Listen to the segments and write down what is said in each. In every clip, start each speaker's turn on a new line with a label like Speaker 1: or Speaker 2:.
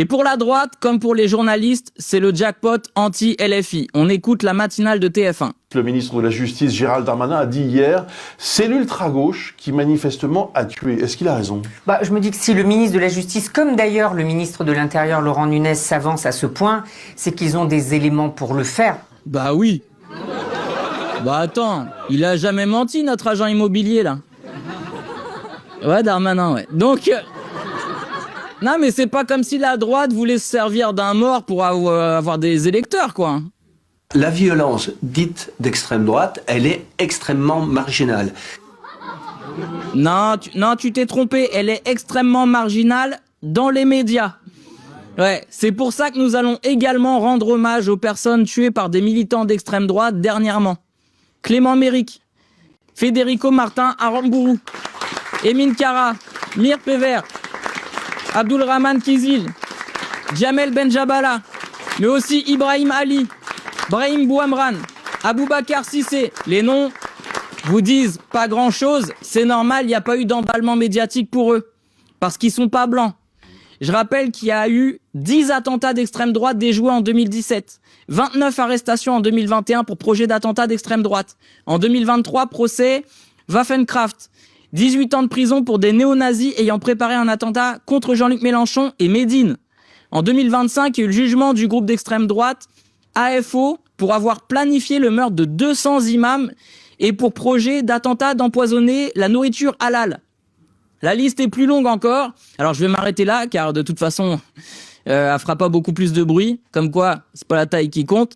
Speaker 1: Et pour la droite, comme pour les journalistes, c'est le jackpot anti-LFI. On écoute la matinale de TF1.
Speaker 2: Le ministre de la Justice, Gérald Darmanin, a dit hier « C'est l'ultra-gauche qui manifestement a tué ». Est-ce qu'il a raison ?
Speaker 3: Je me dis que si le ministre de la Justice, comme d'ailleurs le ministre de l'Intérieur, Laurent Nunez, s'avance à ce point, c'est qu'ils ont des éléments pour le faire.
Speaker 1: Bah oui. Bah attends, il a jamais menti, notre agent immobilier, là. Ouais, Darmanin, ouais. Donc... Non, mais c'est pas comme si la droite voulait se servir d'un mort pour avoir des électeurs, quoi.
Speaker 4: La violence dite d'extrême droite, elle est extrêmement marginale.
Speaker 1: Non, tu t'es trompé. Elle est extrêmement marginale dans les médias. Ouais, c'est pour ça que nous allons également rendre hommage aux personnes tuées par des militants d'extrême droite dernièrement. Clément Méric, Federico Martin Aramburu, Emine Kara, Mir Pévert, Abdulrahman Kizil, Jamel Benjabala, mais aussi Ibrahim Ali, Brahim Bouamran, Aboubacar Sissé. Les noms vous disent pas grand-chose, c'est normal, il n'y a pas eu d'emballement médiatique pour eux, parce qu'ils sont pas blancs. Je rappelle qu'il y a eu 10 attentats d'extrême droite déjoués en 2017, 29 arrestations en 2021 pour projet d'attentat d'extrême droite. En 2023, procès Waffenkraft. 18 ans de prison pour des néo-nazis ayant préparé un attentat contre Jean-Luc Mélenchon et Médine. En 2025, il y a eu le jugement du groupe d'extrême droite AFO pour avoir planifié le meurtre de 200 imams et pour projet d'attentat d'empoisonner la nourriture halal. La liste est plus longue encore. Alors je vais m'arrêter là car de toute façon, elle fera pas beaucoup plus de bruit. Comme quoi, c'est pas la taille qui compte.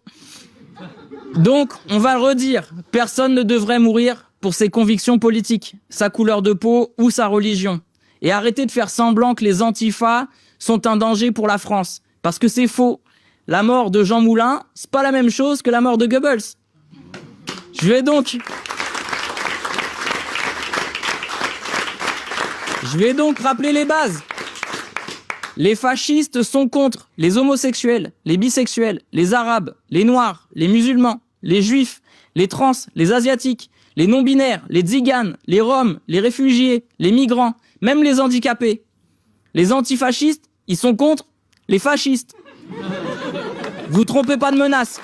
Speaker 1: Donc, on va le redire. Personne ne devrait mourir pour ses convictions politiques, sa couleur de peau ou sa religion. Et arrêtez de faire semblant que les antifas sont un danger pour la France. Parce que c'est faux. La mort de Jean Moulin, c'est pas la même chose que la mort de Goebbels. Je vais donc rappeler les bases. Les fascistes sont contre les homosexuels, les bisexuels, les arabes, les noirs, les musulmans, les juifs, les trans, les asiatiques, les non-binaires, les tziganes, les roms, les réfugiés, les migrants, même les handicapés. Les antifascistes, ils sont contre les fascistes. Vous trompez pas de menace.